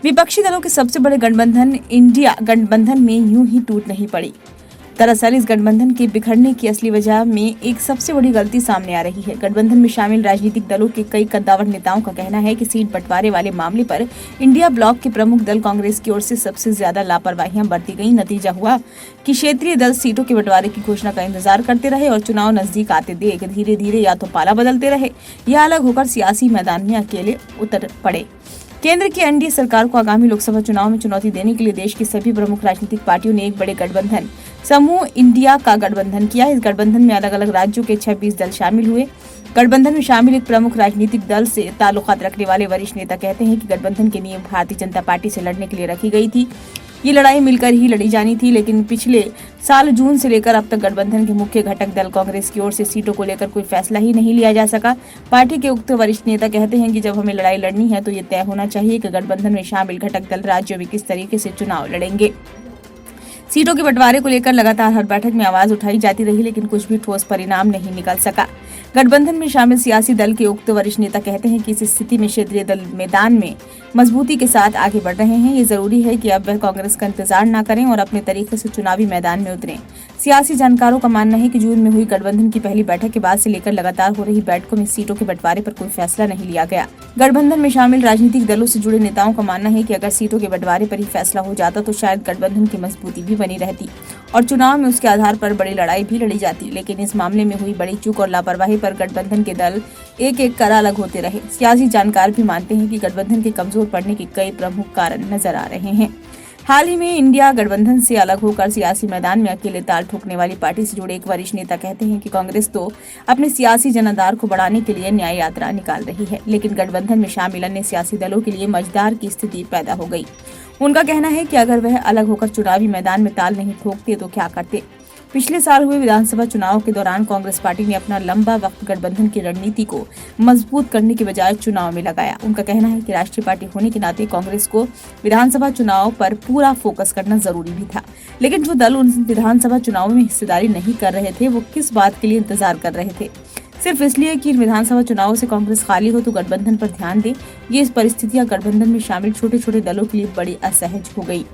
विपक्षी दलों के सबसे बड़े गठबंधन इंडिया गठबंधन में यूं ही टूट नहीं पड़ी। दरअसल इस गठबंधन के बिखरने की असली वजह में एक सबसे बड़ी गलती सामने आ रही है। गठबंधन में शामिल राजनीतिक दलों के कई कद्दावर नेताओं का कहना है कि सीट बंटवारे वाले मामले पर इंडिया ब्लॉक के प्रमुख दल कांग्रेस की ओर से सबसे ज्यादा लापरवाहियां बरती गई। नतीजा हुआ कि क्षेत्रीय दल सीटों के बंटवारे की घोषणा का इंतजार करते रहे और चुनाव नजदीक आते देख धीरे धीरे या तो पाला बदलते रहे या अलग होकर सियासी मैदान में अकेले उतर पड़े। केंद्र की एनडीए सरकार को आगामी लोकसभा चुनाव में चुनौती देने के लिए देश की सभी प्रमुख राजनीतिक पार्टियों ने एक बड़े गठबंधन समूह इंडिया का गठबंधन किया। इस गठबंधन में अलग अलग राज्यों के 26 दल शामिल हुए। गठबंधन में शामिल एक प्रमुख राजनीतिक दल से ताल्लुकात रखने वाले वरिष्ठ नेता कहते हैं कि गठबंधन की नींव भारतीय जनता पार्टी से लड़ने के लिए रखी गई थी। ये लड़ाई मिलकर ही लड़ी जानी थी, लेकिन पिछले साल जून से लेकर अब तक गठबंधन के मुख्य घटक दल कांग्रेस की ओर से सीटों को लेकर कोई फैसला ही नहीं लिया जा सका। पार्टी के उक्त वरिष्ठ नेता कहते हैं कि जब हमें लड़ाई लड़नी है तो ये तय होना चाहिए कि गठबंधन में शामिल घटक दल राज्यों में किस तरीके से चुनाव लड़ेंगे। सीटों के बंटवारे को लेकर लगातार हर बैठक में आवाज उठाई जाती रही, लेकिन कुछ भी ठोस परिणाम नहीं निकल सका। गठबंधन में शामिल सियासी दल के उक्त वरिष्ठ नेता कहते हैं कि इस स्थिति में क्षेत्रीय दल मैदान में मजबूती के साथ आगे बढ़ रहे हैं। ये जरूरी है कि अब वह कांग्रेस का इंतजार न करें और अपने तरीके से चुनावी मैदान में उतरें। सियासी जानकारों का मानना है कि जून में हुई गठबंधन की पहली बैठक के बाद से लेकर लगातार हो रही बैठकों में सीटों के बंटवारे पर कोई फैसला नहीं लिया गया। गठबंधन में शामिल राजनीतिक दलों से जुड़े नेताओं का मानना है कि अगर सीटों के बंटवारे पर ही फैसला हो जाता तो शायद गठबंधन की मजबूती भी बनी रहती और चुनाव में उसके आधार पर बड़ी लड़ाई भी लड़ी जाती। लेकिन इस मामले में हुई बड़ी चूक और लापरवाही पर गठबंधन के दल एक एक कर अलग होते रहे। सियासी जानकार भी मानते हैं कि गठबंधन के कमजोर पड़ने के कई प्रमुख कारण नजर आ रहे हैं। हाल ही में इंडिया गठबंधन से अलग होकर सियासी मैदान में अकेले ताल ठोकने वाली पार्टी से जुड़े एक वरिष्ठ नेता कहते हैं कि कांग्रेस तो अपने सियासी जनाधार को बढ़ाने के लिए न्याय यात्रा निकाल रही है, लेकिन गठबंधन में शामिल अन्य सियासी दलों के लिए मझधार की स्थिति पैदा हो गई। उनका कहना है कि अगर वह अलग होकर चुनावी मैदान में ताल नहीं ठोकते तो क्या करते। पिछले साल हुए विधानसभा चुनाव के दौरान कांग्रेस पार्टी ने अपना लंबा वक्त गठबंधन की रणनीति को मजबूत करने के बजाय चुनाव में लगाया। उनका कहना है कि राष्ट्रीय पार्टी होने के नाते कांग्रेस को विधानसभा चुनाव पर पूरा फोकस करना जरूरी भी था, लेकिन जो दल उन विधानसभा चुनाव में हिस्सेदारी नहीं कर रहे थे वो किस बात के लिए इंतजार कर रहे थे? सिर्फ इसलिए कि विधानसभा चुनाव से कांग्रेस खाली हो तो गठबंधन पर ध्यान दे। ये परिस्थितियां गठबंधन में शामिल छोटे छोटे दलों के लिए बड़ी असहज हो गई।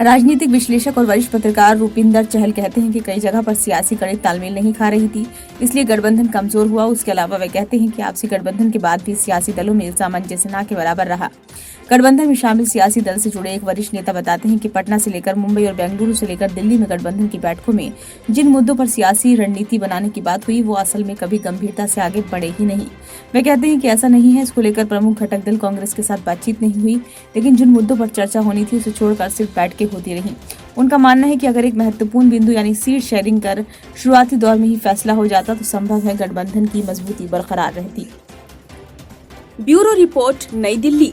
राजनीतिक विश्लेषक और वरिष्ठ पत्रकार रूपिंदर चहल कहते हैं कि कई जगह पर सियासी कड़ी तालमेल नहीं खा रही थी, इसलिए गठबंधन कमजोर हुआ। उसके अलावा वे कहते हैं कि आपसी गठबंधन के बाद भी सियासी दलों में सामंजस्य न के बराबर रहा। गठबंधन में शामिल सियासी दल से जुड़े एक वरिष्ठ नेता बताते हैं कि पटना से लेकर मुंबई और बेंगलुरु से लेकर दिल्ली में गठबंधन की बैठकों में जिन मुद्दों पर सियासी रणनीति बनाने की बात हुई वो असल में कभी गंभीरता से आगे बढ़े ही नहीं। वे कहते हैं कि ऐसा नहीं है, इसको लेकर प्रमुख घटक दल कांग्रेस के साथ बातचीत नहीं हुई, लेकिन जिन मुद्दों पर चर्चा होनी थी उसे छोड़कर सिर्फ बैठकें होती रही। उनका मानना है कि अगर एक महत्वपूर्ण बिंदु यानी सीट शेयरिंग कर शुरुआती दौर में ही फैसला हो जाता तो संभव है गठबंधन की मजबूती बरकरार रहती। ब्यूरो रिपोर्ट, नई दिल्ली।